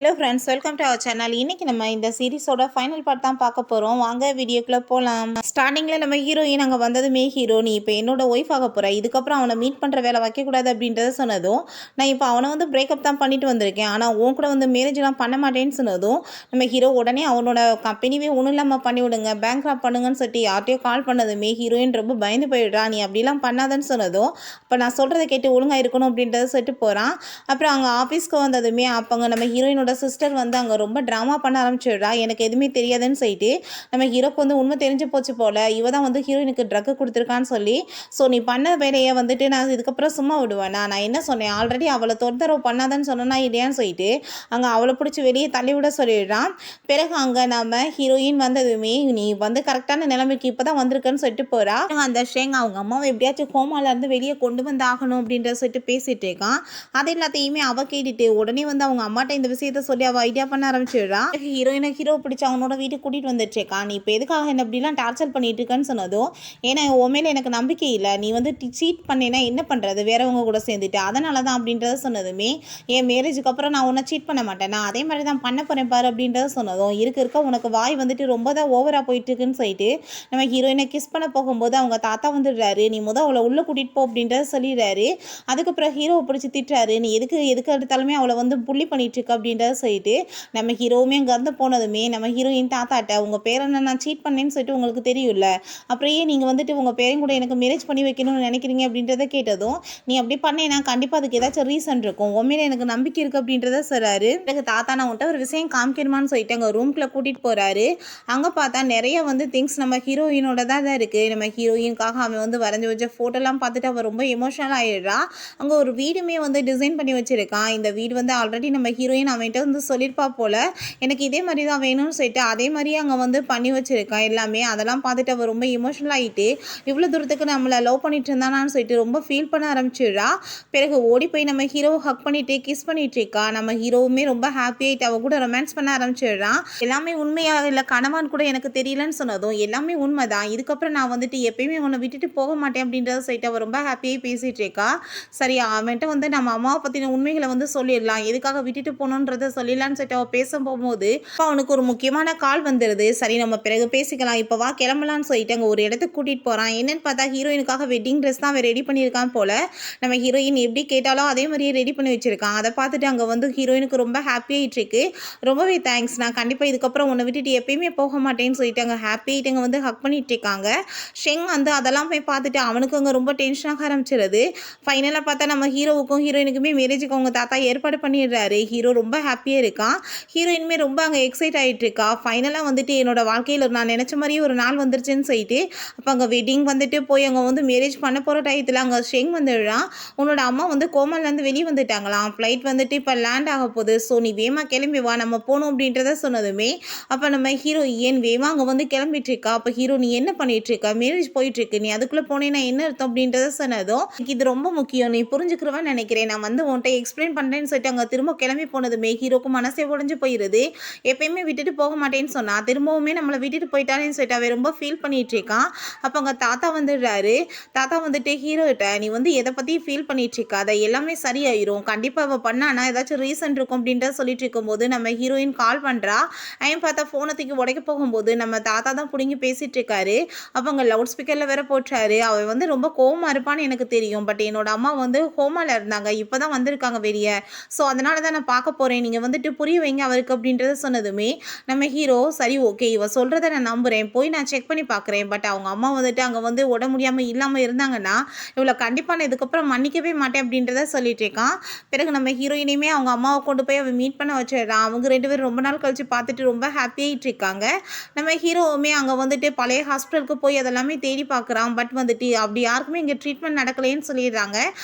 Hello friends, welcome to our channel. இன்னைக்கு நம்ம இந்த சீரிஸோட ஃபைனல் பார்ட் தான் பார்க்க போகிறோம். வாங்க வீடியோக்குள்ளே போகலாம். ஸ்டார்டிங்கில் நம்ம ஹீரோயின் அங்கே வந்ததுமே ஹீரோ, நீ இப்போ என்னோட ஒய்ஃப் ஆக போகிற, இதுக்கப்புறம் அவனை மீட் பண்ணுற வேலை வைக்கக்கூடாது அப்படின்றத சொன்னதும், நான் இப்போ அவனை வந்து பிரேக்கப் தான் பண்ணிட்டு வந்திருக்கேன், ஆனால் உன் கூட வந்து மேரேஜ்லாம் பண்ண மாட்டேன்னு சொன்னதும் நம்ம ஹீரோ உடனே அவனோட கம்பெனிவே ஒன்றும் இல்லாமல் பண்ணி விடுங்க, பேங்க் ராப் பண்ணுங்கன்னு சொல்லிட்டு யார்ட்டையோ கால் பண்ணதுமே ஹீரோயின் ரொம்ப பயந்து போயிடுறா. நீ அப்படிலாம் பண்ணாதன்னு சொன்னதும் இப்போ நான் சொல்கிறத கேட்டு ஒழுங்காக இருக்கணும் அப்படின்றத சொல்லிட்டு போகிறான். அப்புறம் அங்கே ஆஃபீஸ்க்கு வந்ததுமே அப்போங்க நம்ம ஹீரோயினோட சிஸ்டர் வந்து அங்கே ரொம்ப ட்ராமா பண்ண ஆரம்பிச்சிடுறா. எனக்கு எதுவுமே தெரியாதுன்னு சொல்லிட்டு நம்ம ஹீரோக்கு வந்து உண்மை தெரிஞ்சு போச்சு போல், இவ தான் வந்து ஹீரோயினுக்கு ட்ரக்கு கொடுத்துருக்கான்னு சொல்லி, ஸோ நீ பண்ண வேலையை வந்துட்டு நான் இதுக்கப்புறம் சும்மா விடுவேனா, நான் என்ன சொன்னேன், ஆல்ரெடி அவளை தொந்தரவு பண்ணாதன்னு சொன்னா இல்லையான்னு சொல்லிட்டு அங்கே அவளை பிடிச்சி வெளியே தள்ளி விட சொல்லிடுறான். பிறகு அங்கே நம்ம ஹீரோயின் வந்ததுமே நீ வந்து கரெக்டான நிலைமைக்கு இப்போ தான் வந்திருக்குன்னு சொல்லிட்டு போகிறா. அந்த ஷேங் அவங்க அம்மாவை எப்படியாச்சும் கோமாலேருந்து வெளியே கொண்டு வந்து ஆகணும் அப்படின்ற சொல்லிட்டு பேசிகிட்டு இருக்கான். அது எல்லாத்தையுமே அவள் கேட்டுட்டு உடனே வந்து அவங்க அம்மாட்ட இந்த விஷயத்த சொல்லி அவள் ஐடியா பண்ண ஆரம்பிச்சிடுறா. ஹீரோயினை ஹீரோ பிடிச்சி அவனோட வீட்டுக்கு கூட்டிகிட்டு வந்துட்டுருக்கா. நீ இப்போ எதுக்காக என்ன அப்படிலாம் டார்ச்சர் பண்ணிட்டு இருக்கேன்னு சொன்னதும், ஏன்னா உன் மேலே எனக்கு நம்பிக்கை இல்லை, நீ வந்து சீட் பண்ணேன்னா என்ன பண்ணுறது வேறவங்க கூட சேர்ந்துட்டு, அதனால தான் அப்படின்றத சொன்னதுமே, என் மேரேஜுக்கு அப்புறம் நான் உன்னை சீட் பண்ண மாட்டேன், நான் அதே மாதிரி தான் பண்ண போகிறேன் பாரு அப்படின்றத சொன்னதும், இருக்க உனக்கு வாய் வந்துட்டு ரொம்ப தான் ஓவராக போயிட்டுருக்குன்னு சொல்லிட்டு நம்ம ஹீரோயினை கிஸ் பண்ண போகும்போது அவங்க தாத்தா வந்துடுறாரு. நீ அவளை உள்ளே கூட்டிகிட்டு போ அப்படின்றத சொல்லிடுறாரு. அதுக்கப்புறம் ஹீரோவை பிடிச்சி திட்டுறாரு. நீ எதுக்கு எடுத்தாலுமே அவளை வந்து புள்ளி பண்ணிட்டு இருக்க அப்படின்றத சொல்லிட்டு நம்ம ஹீரோவுமே அங்கேருந்து போனதுமே நம்ம ஹீரோயின் தாத்தாட்ட உங்கள் பேரனை நான் சீட் பண்ணேன்னு சொல்லிட்டு உங்களுக்கு தெரியும்ல, அப்புறம் ஏன் நீங்கள் வந்துட்டு உங்கள் பேரையும் கூட எனக்கு மேரேஜ் பண்ணி வைக்கணும்னு நினைக்கிறீங்க அப்படின்றத கேட்டதும், நீ அப்படி பண்ணேன்னா கண்டிப்பாக அதுக்கு ஏதாச்சும் ரீசன் இருக்கும், உண்மையில எனக்கு நம்பிக்கை இருக்குது அப்படின்றத சொல்கிறாரு. எனக்கு தாத்தா நான் உன்ட்ட ஒரு விஷயம் காமிக்கணுமான்னு சொல்லிட்டு அங்கே ரூம்குள்ளே கூட்டிகிட்டு போகிறாரு. அங்கே பார்த்தா நிறைய வந்து திங்ஸ் நம்ம ஹீரோயினோட தான் இருக்குது. நம்ம ஹீரோயினுக்காக அவன் வந்து வரைஞ்சி வச்ச ஃபோட்டோலாம் பார்த்துட்டு அவள் ரொம்ப எமோஷனல் ஆகிடுறா. அங்கே ஒரு வீடுமே வந்து டிசைன் பண்ணி வச்சுருக்கான். இந்த வீடு வந்து ஆல்ரெடி நம்ம ஹீரோயின் அவன்கிட்ட வந்து சொல்லியிருப்பா போல், எனக்கு இதே மாதிரி தான் வேணும்னு சொல்லிட்டு அதே மாதிரியே அங்கே வந்து பண்ணி வச்சுருக்கான் எல்லாமே. அதெல்லாம் பார்த்துட்டு அவள் ரொம்ப எமோஷனல் ஆகிட்டு இவ்வளோ தூரத்துக்கு நம்மளை லவ் பண்ணிட்டு இருந்தானான்னு சொல்லிட்டு ரொம்ப ஃபீல் பண்ண ஆரம்பிச்சிடுறா. பிறகு ஓடி போய் நம்ம ஹீரோவை ஹக் பண்ணிட்டு கிஸ் பண்ணிட்டு இருக்கா. நம்ம ஹீரோவுமே ரொம்ப ஹாப்பி ஆகிட்டு அவள் கூட ரொமான்ஸ் பண்ண ஆரம்பிச்சிடுறான். எல்லாமே உண்மையா இல்லை கனவான்னு கூட எனக்கு தெரியலன்னு சொன்னதும், எல்லாமே உண்மை தான், இதுக்கப்புறம் நான் வந்துட்டு எப்பயுமே உன்னை விட்டுட்டு போக மாட்டேன் அப்படின்றத சொல்லிட்டு அவள் ரொம்ப ஹாப்பியாக பேசிகிட்டு இருக்கா. சரி அவன்கிட்ட வந்து நம்ம அம்மாவை பற்றின உண்மைகளை வந்து சொல்லிடலாம், எதுக்காக விட்டுட்டு போகணுன்றதை சொல்லிடலான்னு சொல்லிட்டு அவள் பேச போகும்போது இப்போ அவனுக்கு ஒரு முக்கியமான கால் வந்துடுது. சரி நம்ம பிறகு பேசிக்கலாம், இப்போ வா கிளம்பலான்னு சொல்லிட்டு அங்கே ஒரு இடத்துக்கு கூட்டிகிட்டு போகிறான். என்னன்னு பார்த்தா ஹீரோயினுக்காக வெட்டிங் ட்ரெஸ் தான் அவன் ரெடி பண்ணியிருக்கான் போல். நம்ம ஹீரோயின் எப்படி கேட்டாலும் அதே மாதிரியே ரெடி பண்ணி வச்சுருக்கான். அதை பார்த்துட்டு அங்கே வந்து ஹீரோயினுக்கு ரொம்ப ஹாப்பியாகிட்டு இருக்கு. ரொம்பவே தேங்க்ஸ், நான் கண்டிப்பாக இதுக்கப்புறம் உன்னை விட்டுட்டு எப்பயுமே போக மாட்டேன்னு சொல்லிட்டு அங்கே ஹாப்பியாகிட்டு அங்கே வந்து ஹக் பண்ணிட்டு இருக்காங்க. ஷெங் வந்து அதெல்லாம் போய் பார்த்துட்டு அவனுக்கு அங்கே ரொம்ப டென்ஷனாக ஆரம்பிச்சிருது. ஃபைனலாக பார்த்தா நம்ம ஹீரோவுக்கும் ஹீரோயினுக்குமே மேரேஜுக்கு அவங்க தாத்தா ஏற்பாடு பண்ணிடுறாரு. ஹீரோ ரொம்ப ஹாப்பியாக இருக்கான். ஹீரோயினுமே ரொம்ப அங்கே எக்ஸைட் ஆகிட்டு இருக்கா. ஃபைனலாக வந்துட்டு என்னோட வாழ்க்கையில் நான் நினச்ச மாதிரியே ஒரு நாள் வந்துருச்சுன்னு சொல்லிட்டு அப்போ அங்கே வெட்டிங் வந்துட்டு போய் அங்கே வந்து மேரேஜ் பண்ண போகிற டயத்தில் அங்கே ஷெங் வந்துடுறான். உன்னோட அம்மா வந்து கோமாலேருந்து வெளியே வந்துட்டாங்களாம், ஃப்ளைட் வந்துட்டு இப்போ லேண்ட் ஆக போகுது, ஸோ நீ வேமா கிளம்பி வா நம்ம போகணும் அப்படின்றத சொன்னதுமே அப்போ நம்ம ஹீரோ ஏன் வேமா அங்கே வந்து கிளம்பிட்டு இருக்கா. அப்போ ஹீரோ நீ என்ன பண்ணிட்டு இருக்கா, மேரேஜ் போயிட்டுருக்கு, நீ அதுக்குள்ளே போனேன்னா என்ன அர்த்தம் அப்படின்றத சொன்னதும், இது ரொம்ப முக்கியம், நீ புரிஞ்சுக்கிறவன்னு நினைக்கிறேன், நான் வந்து உன்கிட்ட எக்ஸ்பிளைன் பண்ணுறேன்னு சொல்லிட்டு அங்கே திரும்ப கிளம்பி போனதுமே ஹீரோக்கு மனசே உடைஞ்சு போயிடுது. எப்பயுமே விட்டுட்டு போக மாட்டேன்னு சொன்னா திரும்பவுமே நம்மளை விட்டுட்டு போயிட்டானேன்னு சொல்லிட்டு அவன் ரொம்ப ஃபீல் பண்ணிட்டு இருக்கான். அப்போ அங்கே தாத்தா வந்துடுறாரு. தாத்தா வந்துட்டு ஹீரோகிட்ட நீ வந்து எதை பற்றி ஃபீல் பண்ணிட்டு இருக்கா, அதை எல்லாமே சரியாயிரும், கண்டிப்பாக அவள் பண்ணானா ஏதாச்சும் ரீசன் இருக்கும் அப்படின்றத சொல்லிட்டு இருக்கும்போது நம்ம ஹீரோயின் கால் பண்ணுறா. அவன் பார்த்தா ஃபோனை தூக்கி உடைக்க போகும்போது நம்ம தாத்தா தான் பிடிங்கி பேசிட்டு இருக்காரு. அப்போ அங்கே லவுட் ஸ்பீக்கரில் வேற போட்டாரு. அவன் வந்து ரொம்ப கோவமா இருப்பான்னு எனக்கு தெரியும், பட் என்னோட அம்மா வந்து ஹோமாவில் இருந்தாங்க, இப்போ தான் வந்திருக்காங்க வெளியே, ஸோ அதனால தான் நான் பார்க்க போகிறேன், நீங்கள் வந்துட்டு புரிய வைங்க அவருக்கு அப்படின்றத சொன்னதுமே நம்ம ஹீரோ சரி ஓகே இவ சொல்கிறத நான் நம்புகிறேன், போய் நான் செக் பண்ணி பார்க்குறேன், பட் அவங்க அம்மா வந்துட்டு அங்கே வந்து உட முடியாமல் இல்லாமல் இருந்தாங்கன்னா இவ்வளோ கண்டிப்பாக நான் இதுக்கப்புறம் மன்னிக்கவே மாட்டேன் அப்படின்றத சொல்லிட்டு இருக்கான். பிறகு நம்ம ஹீரோயினையுமே அவங்க அம்மாவை கொண்டு போய் அவன் மீட் பண்ண வச்சிடறான். அவங்க ரெண்டு பேரும் ரொம்ப நாள் கழிச்சு பார்த்துட்டு ரொம்ப ஹாப்பியாகிட்டு இருக்காங்க. நம்ம ஹீரோவுமே அங்கே வந்துட்டு பழைய ஹாஸ்பிட்டலுக்கு போய் அதெல்லாமே தேடி பார்க்குறான். பட் வந்துட்டு அப்படி யாருக்குமே இங்கே ட்ரீட்மெண்ட் நடக்கலைன்னு சொல்லிடுறாங்க.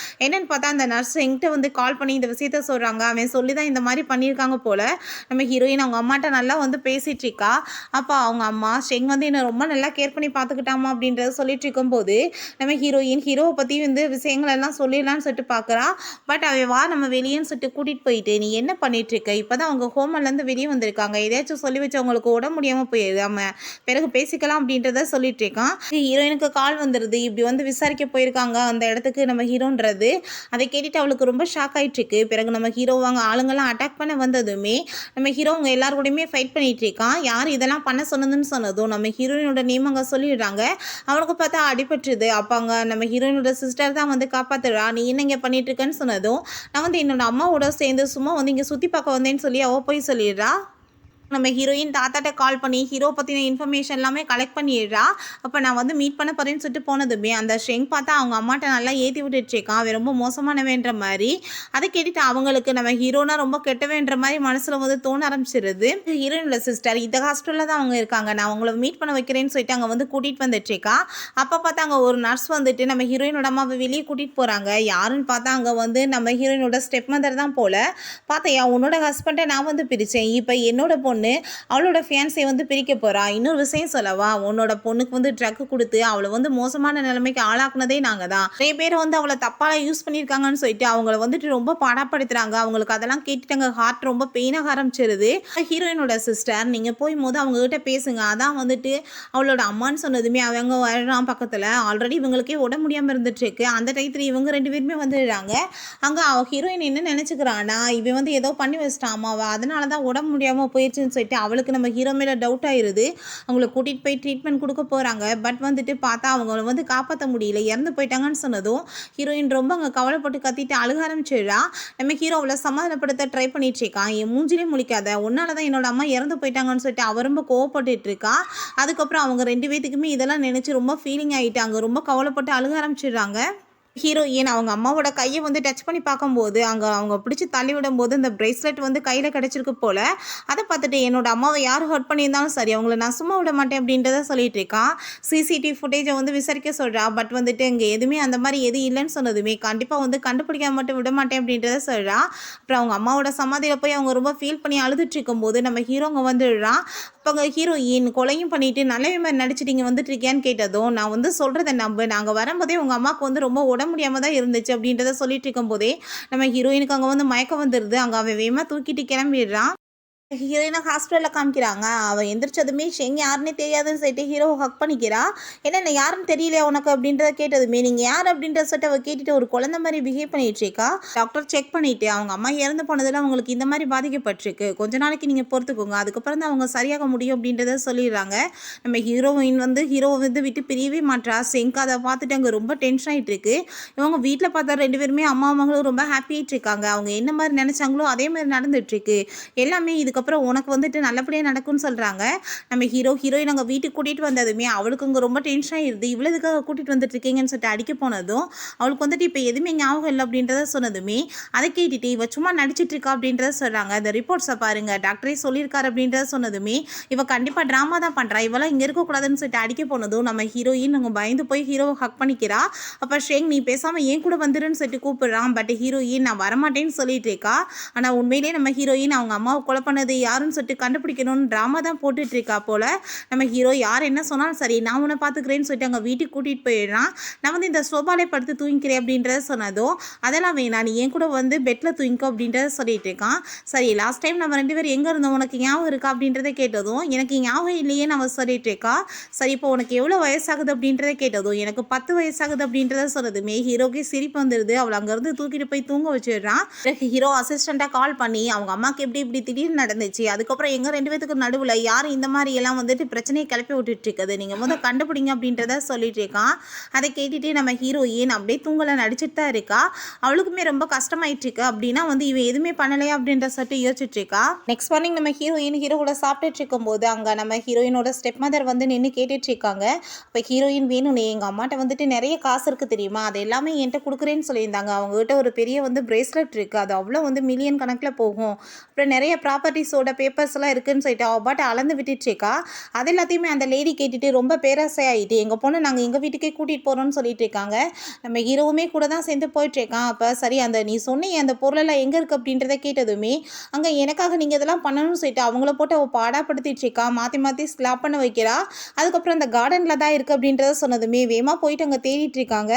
என்னன்னு பார்த்தா அந்த நர்ஸ் என்கிட்ட வந்து கால் பண்ணி இந்த விஷயத்த சொல்கிறாங்க, அவன் சொல்லி தான் இந்த மாதிரி பண்ணியிருக்காங்க போல். நம்ம ஹீரோயின் அவங்க அம்மாட்ட நல்லா வந்து பேசிகிட்டு இருக்கா. அப்போ அவங்க அம்மா ஷெங் வந்து என்னை ரொம்ப நல்லா கேர் பண்ணி பார்த்துக்கிட்டாமா அப்படின்றத சொல்லிட்டு இருக்கும்போது நம்ம ஹீரோயின் ஹீரோவை பற்றி வந்து விஷயங்கள் எல்லாம் சொல்லிடலான்னு சொல்லிட்டு பார்க்குறா. பட் அவன் வா நம்ம வெளியேன்னு சொல்லிட்டு கூட்டிகிட்டு போயிட்டு நீ என்ன பண்ணிட்டு இருக்க, இப்போ தான் அவங்க ஹோமல்லேருந்து வெளியே வந்திருக்காங்க, எதையாச்சும் சொல்லி வச்சவங்களுக்கு உடம்பு முடியாமல் போயிடுது, அவன் பிறகு பேசிக்கலாம் அப்படின்றத சொல்லிட்டு இருக்கான். ஹீரோயினுக்கு கால் வந்துடுது, இப்படி வந்து விசாரிக்க போயிருக்காங்க அந்த இடத்துக்கு நம்ம ஹீரோன்றது. அதை கேட்டுட்டு அவளுக்கு ரொம்ப ஷாக் ஆகிட்டு இருக்கு. பிறகு நம்ம ஹீரோவாங்க ஆளுங்கெல்லாம் அட்டாக் பண்ண பண்ண வந்ததுமே நம்ம ஹீரோ அவங்க எல்லார் கூடயுமே ஃபைட் பண்ணிட்டு இருக்கான். யார் இதெல்லாம் பண்ண சொன்னதுன்னு சொன்னதும் நம்ம ஹீரோயினோட நேம் அங்கே சொல்லிடுறாங்க. அவனுக்கு பார்த்தா அடிபட்டுருது. அப்போ அங்கே நம்ம ஹீரோயினோட சிஸ்டர் தான் வந்து காப்பாத்துறா. நீ என்ன இங்கே பண்ணிட்டு இருக்கேன்னு சொன்னதும் நான் வந்து என்னோட அம்மாவோட சேர்ந்து சும்மா வந்து இங்கே சுற்றி பார்க்க வந்தேன்னு சொல்லி அவள் போய் சொல்லிடுறா. நம்ம ஹீரோயின் தாத்தாட்ட கால் பண்ணி ஹீரோ பற்றின இன்ஃபர்மேஷன் எல்லாமே கலெக்ட் பண்ணிடுறா. அப்போ நான் வந்து மீட் பண்ண போகிறேன்னு சொல்லிட்டு போனதுமே அந்த ஷெங் பார்த்தா அவங்க அம்மாட்ட நல்லா ஏற்றி விட்டுட்ருக்கான். அவன் ரொம்ப மோசமானவேன்ற மாதிரி. அதை கேட்டுட்டு அவங்களுக்கு நம்ம ஹீரோனா ரொம்ப கெட்டவேன்ற மாதிரி மனசில் வந்து தோண ஆரம்பிச்சிருது. ஹீரோயினோட சிஸ்டர் இந்த ஹாஸ்பிட்டலில் தான் அவங்க இருக்காங்க, நான் அவங்கள மீட் பண்ண வைக்கிறேன்னு சொல்லிட்டு அங்கே வந்து கூட்டிகிட்டு வந்துட்டுருக்கா. அப்போ பார்த்தா அங்கே ஒரு நர்ஸ் வந்துட்டு நம்ம ஹீரோயினோட அம்மாவை வெளியே கூட்டிகிட்டு போகிறாங்க. யாருன்னு பார்த்தா அங்கே வந்து நம்ம ஹீரோயினோட ஸ்டெப் மதர் தான் போல். பார்த்தையா உன்னோட ஹஸ்பண்டை நான் வந்து பிரித்தேன், இப்போ என்னோட பொண்ணு அவளோட ஃபியான்ஸை வந்து பிரிக்க போறா. இன்னொரு விஷயம் சொல்லவா, உன்னோட பொண்ணுக்கு வந்து ட்ரக் கொடுத்து அவளை வந்து மோசமான நிலைமைக்கு ஆளாக்குனதே நாங்க தான். நிறைய பேர் வந்து அவளை தப்பால யூஸ் பண்ணியிருக்காங்கன்னு சொல்லிட்டு அவங்கள வந்துட்டு ரொம்ப பாடப்படுத்துறாங்க. அவங்களுக்கு அதெல்லாம் கேட்டுட்டாங்க, ஹார்ட் ரொம்ப பெயினாக ஆரம்பிச்சிருது. ஹீரோயினோட சிஸ்டர் நீங்க போய் போது அவங்க கிட்ட பேசுங்க, அதான் வந்துட்டு அவளோட அம்மான்னு சொன்னதுமே அவங்க வர்றான் பக்கத்துல. ஆல்ரெடி இவங்களுக்கே உடம்பு முடியாம இருந்துட்டு இருக்கு. அந்த டயத்துல இவங்க 2 பேருமே வந்துடுறாங்க. அங்க ஹீரோயின் என்ன நினைச்சுக்கிறான்னா இவன் வந்து ஏதோ பண்ணி வச்சிட்டான் அம்மாவை, அதனாலதான் உடம்பு முடியாம போயிடுச்சு சொல்லிட்டு அவளுக்கு நம்ம ஹீரோ மேலே டவுட் ஆயிடுது. அவங்கள கூட்டிகிட்டு போய் ட்ரீட்மெண்ட் கொடுக்க போகிறாங்க. பட் வந்துட்டு பார்த்தா அவங்கள வந்து காப்பாற்ற முடியல, இறந்து போயிட்டாங்கன்னு சொன்னதும் ஹீரோயின் ரொம்ப அங்கே கவலைப்பட்டு கத்திட்டு அழுக ஆரம்பிச்சிடுறா. நம்ம ஹீரோ அவளை சமாதானப்படுத்த ட்ரை பண்ணிட்டு இருக்கான். என் மூஞ்சிலே முழிக்காத, உன்னால தான் என்னோட அம்மா இறந்து போயிட்டாங்கன்னு சொல்லிட்டு அவ ரொம்ப கோவப்பட்டுட்டு இருக்கா. அதுக்கப்புறம் அவங்க 2 பேத்துக்குமே இதெல்லாம் நினச்சி ரொம்ப ஃபீலிங் ஆகிட்டாங்க, ரொம்ப கவலைப்பட்டு அழுக ஆரம்பிச்சிடுறாங்க. ஹீரோயின் அவங்க அம்மாவோட கையை வந்து டச் பண்ணி பார்க்கும்போது அங்கே அவங்க பிடிச்சி தள்ளி விடும்போது இந்த பிரேஸ்லெட் வந்து கையில் கிடச்சிருக்கு போல். அதை பார்த்துட்டு என்னோட அம்மாவை யார் ஹர்ட் பண்ணியிருந்தாலும் சரி அவங்கள நான் சும்மா விட மாட்டேன் அப்படின்றத சொல்லிட்டு இருக்கான். சிசிடிவி ஃபுட்டேஜை வந்து விசாரிக்க சொல்கிறா. பட் வந்துட்டு இங்கே எதுவுமே அந்த மாதிரி எதுவும் இல்லைன்னு சொன்னதுமே கண்டிப்பாக வந்து கண்டுபிடிக்காம மட்டும் விட மாட்டேன் அப்படின்றத சொல்கிறா. அப்புறம் அவங்க அம்மாவோட சமாதியில் போய் அவங்க ரொம்ப ஃபீல் பண்ணி அழுதுட்டு இருக்கும்போது நம்ம ஹீரோங்க வந்துடுறான். அப்போ அங்கே ஹீரோயின் கொலையும் பண்ணிட்டு நல்லவே மாதிரி நடிச்சிட்டு இங்கே வந்துட்டு இருக்கியான்னு கேட்டதும் நான் வந்து சொல்கிறத நம்ப, நாங்கள் வரும்போதே உங்கள் அம்மாவுக்கு வந்து ரொம்ப உடம்பு முடியாம தான் இருந்துச்சு அப்படின்றத சொல்லிட்டு இருக்கும் போதே நம்ம ஹீரோயினுக்கு அங்கே வந்து மயக்கம் வந்துடுது. அங்கே அவன் வேகமாக தூக்கிட்டு கிளம்பிடுறான். ஹீரோயினை ஹாஸ்பிட்டலில் காமிக்கிறாங்க. அவள் எந்திரிச்சதுமே ஷெங் யாருன்னே தெரியாதுன்னு சொல்லிட்டு ஹீரோ ஹக் பண்ணிக்கிறா. என்ன யாருன்னு தெரியல உனக்கு அப்படின்றத கேட்டதுமே நீங்கள் யார் அப்படின்றத சொல்லிட்டு அவள் கேட்டுட்டு ஒரு குழந்தை மாதிரி பிஹேவ் பண்ணிட்டு இருக்கா. டாக்டர் செக் பண்ணிவிட்டு அவங்க அம்மா இறந்து போனதில் அவங்களுக்கு இந்த மாதிரி பாதிக்கப்பட்டிருக்கு, கொஞ்ச நாளைக்கு நீங்கள் பொறுத்துக்கோங்க, அதுக்கப்புறம் தான் அவங்க சரியாக முடியும் அப்படின்றத சொல்லிடுறாங்க. நம்ம ஹீரோயின் வந்து ஹீரோவை வந்து விட்டு பிரியவே மாட்டா. ஷெங்க் அதை பார்த்துட்டு அங்கே ரொம்ப டென்ஷன் ஆகிட்டு இருக்கு. இவங்க வீட்டில் பார்த்தா 2 பேருமே அம்மா மகளும் ரொம்ப ஹாப்பியாகிட்டு இருக்காங்க. அவங்க என்ன மாதிரி நினச்சாங்களோ அதே மாதிரி நடந்துட்டுருக்கு. எல்லாமே இதுக்கப்புறம் உனக்கு வந்துட்டு நல்லபடியாக நடக்கும்னு சொல்கிறாங்க. நம்ம ஹீரோயின் அங்கே வீட்டுக்கு கூட்டிகிட்டு வந்ததுமே அவளுக்கு அங்கே ரொம்ப டென்ஷன் ஆகிடுது. இவ்வளோதுக்காக கூட்டிகிட்டு வந்துட்டு இருக்கீங்கன்னு சொல்லிட்டு அடிக்க போனதும் அவளுக்கு வந்துட்டு இப்போ எதுவுமே ஞாபகம் இல்லை அப்படின்றத சொன்னதுமே அதை கேட்டுட்டு இவ சும்மா நடிச்சிட்டு இருக்கா அப்படின்றத சொல்கிறாங்க. அந்த ரிப்போர்ட்ஸை பாருங்க, டாக்டரே சொல்லியிருக்காரு அப்படின்றத சொன்னதுமே இவ கண்டிப்பாக ட்ராமா தான் பண்ணுறா, இவெல்லாம் இங்கே இருக்கக்கூடாதுன்னு சொல்லிட்டு அடிக்க போனதும் நம்ம ஹீரோயின் அங்கே பயந்து போய் ஹீரோவை ஹக் பண்ணிக்கிறா. அப்போ ஷெங் நீ பேசாமல் ஏன் கூட வந்துருன்னு சொல்லிட்டு கூப்பிடுறான். பட் ஹீரோயின் நான் வரமாட்டேன்னு சொல்லிட்டு இருக்கா. ஆனால் உண்மையிலேயே நம்ம ஹீரோயின் அவங்க அம்மாவை கொலை பண்ணது யாருன்னு சொல்லிட்டு கண்டுபிடிக்கணும்னு ட்ராமா தான் போட்டுட்டு இருக்கா போல. நம்ம ஹீரோ யார் என்ன சொன்னாலும் சரி நான் உன்னை பார்த்துக்கிறேன்னு சொல்லிட்டு அங்கே வீட்டுக்கு கூட்டிகிட்டு போயிடுறான். நான் வந்து இந்த சோபாலே படுத்து தூங்கிக்கிறேன் அப்படின்றத சொன்னதும் அதெல்லாம் வேணாம், நீ என் கூட வந்து பெட்டில் தூங்கிக்கோ அப்படின்றத சொல்லிட்டு இருக்கான். சரி லாஸ்ட் டைம் நம்ம 2 பேரும் எங்கே இருந்தோம் உனக்கு ஞாபகம் இருக்கா அப்படின்றத கேட்டதும் எனக்கு ஞாபகம் இல்லையே நம்ம சொல்லிட்டு இருக்கா. சரி இப்போ உனக்கு எவ்வளோ வயசாகுது அப்படின்றத கேட்டதும் எனக்கு 10 வயசாகுது அப்படின்றத சொன்னதுமே ஹீரோக்கே சிரிப்பு வந்துடுது. அவளை அங்கேருந்து தூக்கிட்டு போய் தூங்க வச்சிடுறான். ஹீரோ அசிஸ்டண்ட்டாக கால் பண்ணி அவங்க அம்மாவுக்கு எப்படி இப்படி திடீர்னு நடந்துச்சு, அதுக்கப்புறம் எங்கள் 2 பேத்துக்கு நடுவில் யார் இந்த மாதிரி எல்லாம் வந்துட்டு பிரச்சனையை கிளப்பி விட்டுட்டு இருக்குது, நீங்கள் முதல் கண்டுபிடிங்க அப்படின்றத சொல்லிட்டு இருக்கான். அதை கேட்டுட்டு நம்ம ஹீரோயின் அப்படியே தூங்கலை நடிச்சுட்டு தான் இருக்கா. அவளுக்குமே ரொம்ப கஷ்டமாயிட்டு இருக்கு. அப்படின்னா வந்து இவன் எதுவுமே பண்ணலையா அப்படின்ற சொல்லிட்டு யோசிச்சுட்டு இருக்கா. நெக்ஸ்ட் மார்னிங் நம்ம ஹீரோ கூட சாப்பிட்டுட்டு இருக்கும்போது அங்கே நம்ம ஹீரோயினோட ஸ்டெப் மதர் வந்து நின்று கேட்டுட்டு இருக்காங்க. அப்போ ஹீரோயின் வேணும்னே எங்கள் அம்மாட்ட வந்துட்டு நிறைய காசு இருக்குது தெரியுமா, அது எல்லாமே என்கிட்ட கொடுக்குறேன்னு சொல்லியிருந்தாங்க. அவங்ககிட்ட ஒரு பெரிய வந்து பிரேஸ்லெட் இருக்குது, அது அவ்வளோ வந்து மில்லியன் கணக்கில் போகும். அப்புறம் நிறைய ப்ராப்பர்ட்டிஸோட பேப்பர்ஸ் எல்லாம் இருக்குன்னு சொல்லிட்டு அவள் பாட்டு அளந்து விட்டுட்டுருக்கா. அது எல்லாத்தையுமே அந்த லேடி கேட்டுட்டு ரொம்ப பேராசையாயிட்டு எங்கள் பொண்ணு நாங்கள் எங்கள் வீட்டுக்கே கூட்டிகிட்டு போகிறோம்னு சொல்லிட்டு இருக்காங்க. நம்ம ஹீரோவுமே கூட தான் சேர்ந்து போயிட்டுருக்கான். அப்போ சரி அந்த நீ சொன்னீங்க அந்த பொருளெல்லாம் எங்கே இருக்குது அப்படின்றத கேட்டதுமே அங்கே எனக்காக நீங்கள் இதெல்லாம் பண்ணணும்னு சொல்லிட்டு அவங்கள போட்டு அவள் பாடாப்படுத்திட்டு இருக்கா. மாற்றி மாற்றி ஸ்லாப் பண்ண வைக்கிறா. அதுக்கப்புறம் அந்த கார்டனில் தான் இருக்குது அப்படின்றத சொன்னதுமே வேகமாக போயிட்டு அங்கே தேடிட்டு இருக்காங்க.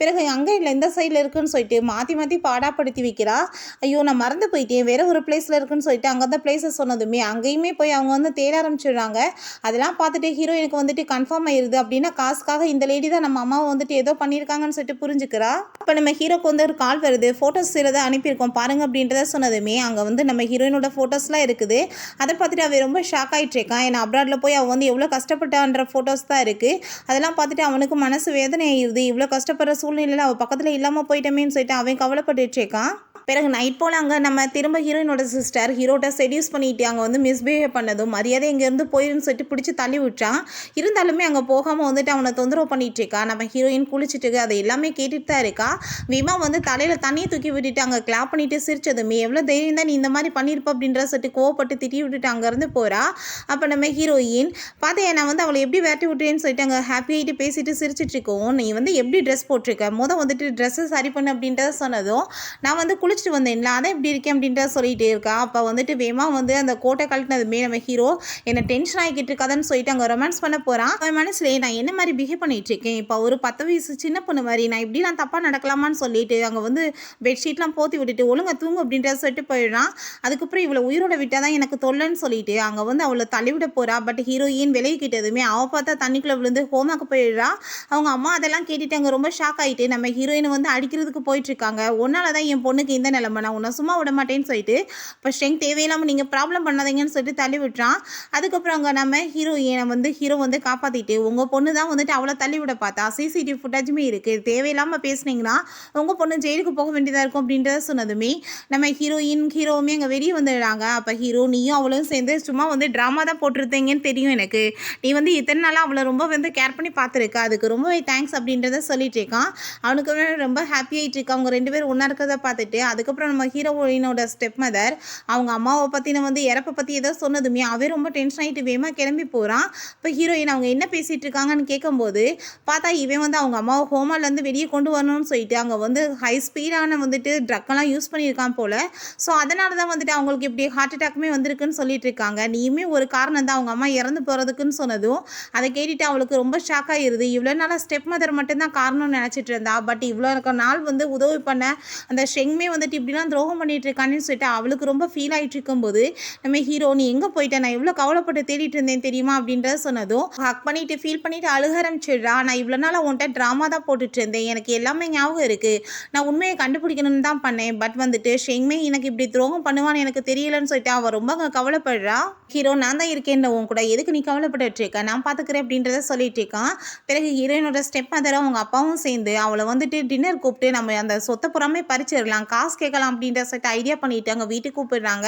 பிறகு அங்கே இல்லை இந்த சைடில் இருக்குன்னு சொல்லிட்டு மாற்றி மாற்றி பாடாப்படுத்தி வைக்கிறா. ஐயோ நான் மறந்து போயிட்டேன், வேற ஒரு பிளேஸில் இருக்குன்னு சொல்லிட்டு அங்கே அந்த பிளேஸ் பேச சொன்னதுமே அங்கேயுமே போய் அவங்க வந்து தேட ஆரம்பிச்சிடுறாங்க. அதெல்லாம் பார்த்துட்டு ஹீரோயினுக்கு வந்துட்டு கன்ஃபார்ம் ஆயிருது. அப்படின்னா காசுக்காக இந்த லேடி தான் நம்ம அம்மாவை வந்துட்டு ஏதோ பண்ணியிருக்காங்கன்னு சொல்லிட்டு புரிஞ்சுக்கிறா. அப்போ நம்ம ஹீரோக்கு வந்து ஒரு கால் வருது. ஃபோட்டோஸ் சிலதை அனுப்பியிருக்கோம் பாருங்க அப்படின்றத சொன்னதுமே அங்கே வந்து நம்ம ஹீரோயினோட ஃபோட்டோஸ்லாம் இருக்குது. அதை பார்த்துட்டு அவன் ரொம்ப ஷாக் ஆகிட்டு இருக்கான். ஏன்னா அப்ராடில் போய் அவன் வந்து எவ்வளோ கஷ்டப்பட்டான்ற ஃபோட்டோஸ் தான் இருக்குது. அதெல்லாம் பார்த்துட்டு அவனுக்கு மனசு வேதனை ஆயிடுது. இவ்வளோ கஷ்டப்படுற சூழ்நிலையில் அவள் பக்கத்தில் இல்லாமல் போயிட்டமேன்னு சொல்லிட்டு அவன் கவலைப்பட்டுட்டு இருக்கான். பிறகு நைட் போல் அங்கே நம்ம திரும்ப ஹீரோயினோட சிஸ்டர் ஹீரோட்ட செடியூஸ் பண்ணிட்டு அங்கே வந்து மிஸ்பிஹேவ் பண்ணதும் மரியாதை இங்கேருந்து போயிருன்னு சொல்லிட்டு பிடிச்சி தள்ளி விட்டான். இருந்தாலுமே அங்கே போகாமல் வந்துட்டு அவனை தொந்தரவு பண்ணிட்டு இருக்கா. நம்ம ஹீரோயின் குளிச்சுட்டு அதை எல்லாமே கேட்டுட்டு தான் இருக்கா. விமா வந்து தலையில் தண்ணியை தூக்கி விட்டுட்டு அங்கே கிளாப் பண்ணிட்டு சிரிச்சதுமே எவ்வளோ தைரியம் தான் நீ இந்த மாதிரி பண்ணியிருப்ப அப்படின்ற சொல்லிட்டு கோவப்பட்டு திட்டி விட்டுட்டு அங்கேருந்து போகிறா. அப்போ நம்ம ஹீரோயின் பார்த்தேன் நான் வந்து அவளை எப்படி விரட்டி விட்டுறேன்னு சொல்லிட்டு அங்கே ஹாப்பியாகிட்டு பேசிட்டு சிரிச்சிட்டு இருக்கோம். நீ வந்து எப்படி ட்ரெஸ் போட்டிருக்க வந்துட்டு ட்ரெஸ்ஸை சரி பண்ணு அப்படின்றத சொன்னதும் நான் வந்து குளிச்சுட்டு வந்தேன்ல அதான் இப்படி இருக்கேன் அப்படின்றத சொல்லிகிட்டே இருக்கா. அப்போ வந்துட்டு வேமா வந்து அந்த கோட்டை கழட்டினதுமே நம்ம ஹீரோ என்ன டென்ஷன் ஆகிக்கிட்டு இருக்காதுன்னு சொல்லிட்டு அங்கே ரொமான்ஸ் பண்ண போகிறான். அவன் மனசுலேயே நான் என்ன மாதிரி பிஹேவ் பண்ணிட்டு இருக்கேன், இப்போ ஒரு 10 வயசு சின்ன பொண்ணு மாதிரி நான் இப்படிலாம் தப்பாக நடக்கலாமான்னு சொல்லிட்டு அங்கே வந்து பெட்ஷீட்லாம் போற்றி விட்டுட்டு ஒழுங்கா தூங்கு அப்படின்றத சொல்லிட்டு போயிடுறான். அதுக்கப்புறம் இவளை உயிரோட விட்டால் தான் எனக்கு தொல்லைன்னு சொல்லிட்டு அங்கே வந்து அவளை தள்ளிவிட போகிறா. பட் ஹீரோயின் விலகிக்கிட்டதுமே அவள் பார்த்தா தண்ணிக்குள்ளே விழுந்து ஹோமாக்கு போயிடுறா. அவங்க அம்மா அதெல்லாம் கேட்டுட்டு அங்கே ரொம்ப ஷாக் ஆகிட்டு நம்ம ஹீரோயினை வந்து அடிக்கிறதுக்கு போயிட்டுருக்காங்க. ஒன்னால தான் என் பொண்ணுக்கு இந்த நிலைமை, நான் உன்னை சும்மா விட மாட்டேன்னு சொல்லிட்டு இப்போ ஸ்ட்ரெங்க் தேவையில்லாமல் நீங்கள் ப்ராப்ளம் பண்ணாதீங்கன்னு சொல்லிட்டு தள்ளி விட்டுறான். அதுக்கப்புறம் அங்கே நம்ம ஹீரோ வந்து காப்பாற்றிட்டு உங்கள் பொண்ணு தான் வந்துட்டு அவளை தள்ளி விட பார்த்தா சிசிடிவி ஃபுட்டேஜுமே இருக்குது, தேவையில்லாமல் பேசுனீங்கன்னா உங்கள் பொண்ணு ஜெயிலுக்கு போக வேண்டியதாக இருக்கும் அப்படின்றத சொன்னதுமே நம்ம ஹீரோவுமே அங்கே வெளியே வந்துடுறாங்க. அப்போ ஹீரோ நீயும் அவளும் சேர்ந்து சும்மா வந்து ட்ராமா தான் போட்டிருந்தீங்கன்னு தெரியும் எனக்கு, நீ வந்து இத்தனை நாளாக அவளை ரொம்ப வந்து கேர் பண்ணி பார்த்துருக்க, அதுக்கு ரொம்பவே தேங்க்ஸ் அப்படின்றத சொல்லிட்டு இருக்கான். அவனுக்கு ரொம்ப ஹாப்பி ஆகிட்டு இருக்கா. அவங்க 2 பேரும் ஒன்றா இருக்கிறத பார்த்துட்டு அதுக்கப்புறம் நம்ம ஹீரோயினோட ஸ்டெப் மதர் அவங்க அம்மாவை பற்றின வந்து இறப்பை பற்றி ஏதோ சொன்னதுமே அவன் ரொம்ப டென்ஷன் ஆகிட்டு வேகமாக கிளம்பி போகிறான். இப்போ ஹீரோயின் அவங்க என்ன பேசிகிட்டு இருக்காங்கன்னு கேட்கும்போது பார்த்தா இவன் வந்து அவங்க அம்மாவை ஹோமாலேருந்து வெளியே கொண்டு வரணும்னு சொல்லிட்டு அங்கே வந்து ஹை ஸ்பீடான வந்துட்டு ட்ரக்கெல்லாம் யூஸ் பண்ணியிருக்கான் போல். ஸோ அதனால தான் வந்துட்டு அவங்களுக்கு இப்படி ஹார்ட் அட்டாக்குமே வந்திருக்குன்னு சொல்லிட்டு இருக்காங்க. நீயுமே ஒரு காரணம் தான் அவங்க அம்மா இறந்து போகிறதுக்குன்னு சொன்னதும் அதை கேட்டுட்டு அவளுக்கு ரொம்ப ஷாக் ஆகிடுது. இவ்வளோ நாளாக ஸ்டெப் மதர் மட்டும்தான் காரணம்னு நினச்சிட்டு இருந்தா. பட் இவ்வளோ நாள் வந்து உதவி பண்ண அந்த ஷெங்மே வந்துட்டு இப்படிலாம் துரோகம் பண்ணிட்டு இருக்கான்னு சொல்லிட்டு அவளுக்கு ரொம்ப ஃபீல் ஆகிட்டு இருக்கும்போது நம்ம ஹீரோ நீ எங்கே போயிட்டேன், நான் எவ்வளோ கவலைப்பட்டு தேடிட்டு இருந்தேன் தெரியுமா அப்படின்றத சொன்னதும் ஹக் பண்ணிட்டு ஃபீல் பண்ணிட்டு அழுக ஆரம்பிச்சிடுறா. நான் இவ்வளோ நாள் உன்ட்ட ட்ராமா தான் போட்டுட்டு இருந்தேன், எனக்கு எல்லாமே ஞாபகம் இருக்குது, நான் உண்மையை கண்டுபிடிக்கணும்னு தான் பண்ணேன், பட் வந்துட்டு ஷெங்மே எனக்கு இப்படி துரோகம் பண்ணுவான்னு எனக்கு தெரியலன்னு சொல்லிட்டு அவள் ரொம்ப கவலைப்படுறா. ஹீரோ நான் தான் இருக்கேன் உன் கூட, எதுக்கு நீ கவலைப்பட்டு இருக்க, நான் பார்த்துக்கிறேன் அப்படின்றத சொல்லிட்டு இருக்கான். பிறகு ஹீரோயினோட ஸ்டெப் மதரும் அவங்க அப்பாவும் சேர்ந்து அவளை வந்துட்டு டின்னர் கூப்பிட்டு நம்ம அந்த சொத்தை புறமே பறிச்சிடலாம், காசு கேட்கலாம் அப்படின்ற சொல்லிட்டு ஐடியா பண்ணிட்டு அங்கே வீட்டுக்கு கூப்பிடுறாங்க.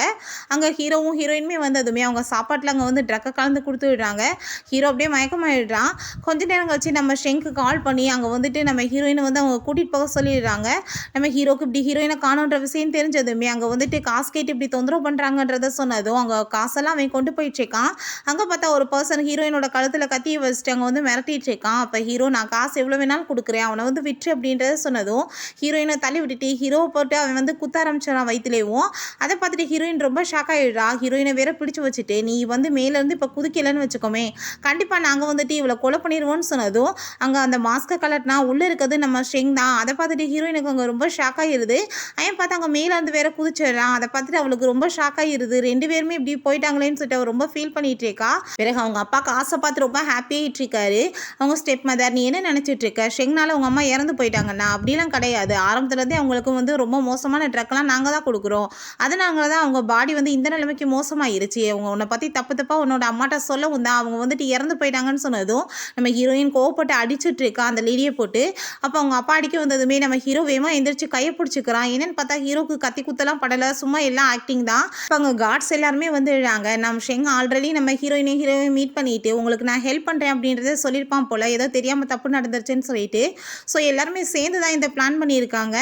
அங்கே ஹீரோவும் ஹீரோயினுமே வந்ததுமே அவங்க சாப்பாட்டில் அங்கே வந்து ட்ரக்கை கலந்து கொடுத்து விடுறாங்க. ஹீரோ அப்படியே மயக்கமாயிடுறான். கொஞ்ச நேரம் கழிச்சு நம்ம ஷெங்க்கு கால் பண்ணி அங்கே வந்துட்டு நம்ம ஹீரோயினை வந்து அவங்க கூட்டிகிட்டு போக சொல்லிடுறாங்க. நம்ம ஹீரோக்கு இப்படி ஹீரோயினை காணுன்ற விஷயம் தெரிஞ்சதுமே அங்கே வந்துட்டு காசு கேட்டு இப்படி தொந்தரவு பண்ணுறாங்கன்றத சொன்னதும் அங்கே காசெல்லாம் அவன் கொண்டு போயிட்டு இருக்கான். அங்கே பார்த்தா ஒரு பர்சன் ஹீரோயினோட கழுத்தில் கத்தியை வச்சுட்டு அங்கே வந்து மிரட்டிட்டு இருக்கான். அப்போ ஹீரோ நான் காசு எவ்வளோ வேணாலும் கொடுக்குறேன், அவனை வந்து விற்று அப்படின்றத சொன்னதும் ஹீரோயினை தள்ளி விட்டுட்டு ஹீரோவை போட்டு அவன் வந்து குத்த ஆரம்பிச்சிடான் வயிற்றுலேயும். அதை பார்த்துட்டு ஹீரோயின் ரொம்ப ஷாக் ஆகிடுறா. ஹீரோயினை வேற பிடிச்சி வச்சுட்டு நீ வந்து மேலேருந்து இப்போ குதிக்கலைன்னு வச்சுக்கோமே, கண்டிப்பாக நாங்கள் வந்துட்டு இவளை கொலை பண்ணிடுவோன்னு சொன்னதும் அங்கே அந்த மாஸ்கை கலட்டினா உள்ளே இருக்கிறது நம்ம ஷெங் தான். அதை பார்த்துட்டு ஹீரோயினுக்கு அங்கே ரொம்ப ஷாக் ஆகிடுது. அவன் பார்த்து அங்கே மேலேருந்து வேற குதிச்சிடுறான். அதை பார்த்துட்டு அவளுக்கு ரொம்ப ஷாக் ஆகிடுது. 2 பேருமே இப்படி போயிட்டாங்களேன்னு சொல்லிட்டு அவர் ரொம்ப ஃபீல் பண்ணிட்டு இருக்கா. பிறகு அவங்க அப்பாவுக்கு ஆசை பார்த்து ரொம்ப ஹாப்பியாகிட்டு இருக்காரு. அவங்க ஸ்டெப் மதர் நீ என்ன நினச்சிட்டு இருக்க, ஷெங்னால உங்கள் அம்மா இறந்து போயிட்டாங்கண்ணா, அப்படிலாம் கிடையாது, ஆரம்பத்துலேருந்தே அவங்களுக்கு வந்து ரொம்ப மோசமான ட்ரக்லாம் நாங்கள் தான் கொடுக்குறோம், அதனால தான் அவங்க பாடி வந்து இந்த நிலைமைக்கு மோசமாயிருச்சு, அவங்க உன்னை பற்றி தப்பாக உன்னோட அம்மாட்ட சொல்லவும் தான் அவங்க வந்துட்டு இறந்து போயிட்டாங்கன்னு சொன்னதும் நம்ம ஹீரோயின் கோவப்பட்டு அடிச்சுட்டு இருக்கா அந்த லேடியை போட்டு. அப்போ அவங்க அப்பா அடிக்க வந்ததுமே நம்ம ஹீரோ வேகமாக எந்திரிச்சு கையை பிடிச்சிக்கிறான். என்னன்னு பார்த்தா ஹீரோக்கு கத்தி குத்தலாம் படலை, சும்மா எல்லாம் ஆக்டிங் தான். இப்போ அங்கே கார்ட்ஸ் எல்லாருமே வந்துடுறாங்க. நம்ம ஷெங் ஆல்ரெடி நம்ம ஹீரோயினையும் மீட் பண்ணிட்டு உங்களுக்கு நான் ஹெல்ப் பண்ணுறேன் அப்படின்றத சொல்லியிருப்பான் போல், ஏதோ தெரியாமல் தப்பு நடந்துருச்சுன்னு சொல்லிட்டு. ஸோ எல்லாருமே சேர்ந்து தான் இந்த பிளான் பண்ணியிருக்காங்க.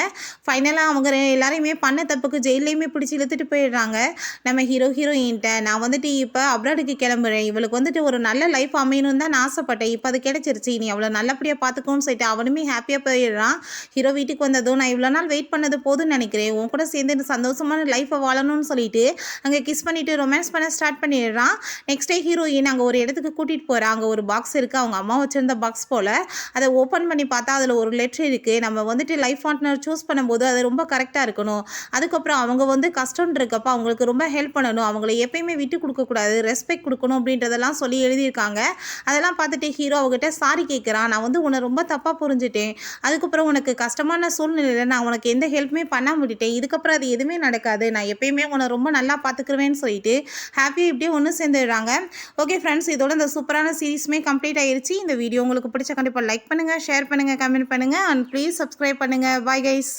ஃபைனலாக அவங்க எல்லாரையுமே பண்ண தப்புக்கு ஜெயிலையுமே பிடிச்சி இழுத்துட்டு போயிடுறாங்க. நம்ம ஹீரோயின்ட்ட நான் வந்துட்டு இப்போ அப்ராடுக்கு கிளம்புறேன், இவளுக்கு வந்துட்டு ஒரு நல்ல லைஃப் அமையணும்னு தான் நான் ஆசைப்பட்டேன், இப்போ அது கிடைச்சிருச்சு, நீ அவளை நல்லபடியாக பார்த்துக்கோன்னு சொல்லிட்டு அவனுமே ஹாப்பியாக போயிடுறான். ஹீரோ வீட்டுக்கு வந்ததும் நான் இவ்வளோ நாள் வெயிட் பண்ணது போதும்னு நினைக்கிறேன், உன் கூட சேர்ந்து சந்தோஷமான லைஃப்பை வாழணும்னு சொல்லிட்டு அங்கே கிஸ் பண்ணிவிட்டு ரொமான்ஸ் பண்ண ஸ்டார்ட் பண்ணிடுறான். நெக்ஸ்ட் டே ஹீரோயின் அங்கே ஒரு இடத்துக்கு கூட்டிகிட்டு போகிறான். அங்கே ஒரு பாக்ஸ் இருக்குது, அவங்க அம்மா வச்சுருந்த பாக்ஸ் போல். அதை ஓப்பன் பண்ணி பார்த்தா அதில் ஒரு லெட்ரு இருக்குது. நம்ம வந்துட்டு லைஃப் பார்ட்னர் சூஸ் பண்ணும்போது அது ரொம்ப கரெக்டாக ரெஸ்பெக்டாக இருக்கணும். அதுக்கப்புறம் அவங்க வந்து கஷ்டம்னு இருக்கப்போ அவங்களுக்கு ரொம்ப ஹெல்ப் பண்ணணும். அவங்கள எப்பயுமே விட்டு கொடுக்கக்கூடாது, ரெஸ்பெக்ட் கொடுக்கணும் அப்படின்றதெல்லாம் சொல்லி எழுதியிருக்காங்க. அதெல்லாம் பார்த்துட்டு ஹீரோ அவகிட்ட சாரி கேட்குறான். நான் வந்து உன்னை ரொம்ப தப்பாக புரிஞ்சுட்டேன். அதுக்கப்புறம் உனக்கு கஷ்டமான சூழ்நிலையில் நான் உனக்கு எந்த ஹெல்ப்புமே பண்ணாம விட்டுட்டேன். இதுக்கப்புறம் அது எதுவுமே நடக்காது. நான் எப்பயுமே உன்னை ரொம்ப நல்லா பார்த்துக்குருவேன்னு சொல்லிட்டு ஹாப்பியாக இப்படியே ஒன்று சேர்ந்துடுறாங்க. ஓகே ஃப்ரெண்ட்ஸ், இதோட இந்த சூப்பரான சீரிஸுமே கம்ப்ளீட் ஆயிருச்சு. இந்த வீடியோ உங்களுக்கு பிடிச்ச கண்டிப்பாக லைக் பண்ணுங்கள், ஷேர் பண்ணுங்கள், கமெண்ட் பண்ணுங்கள் அண்ட் ப்ளீஸ் சப்ஸ்கிரைப் பண்ணுங்கள். Bye guys.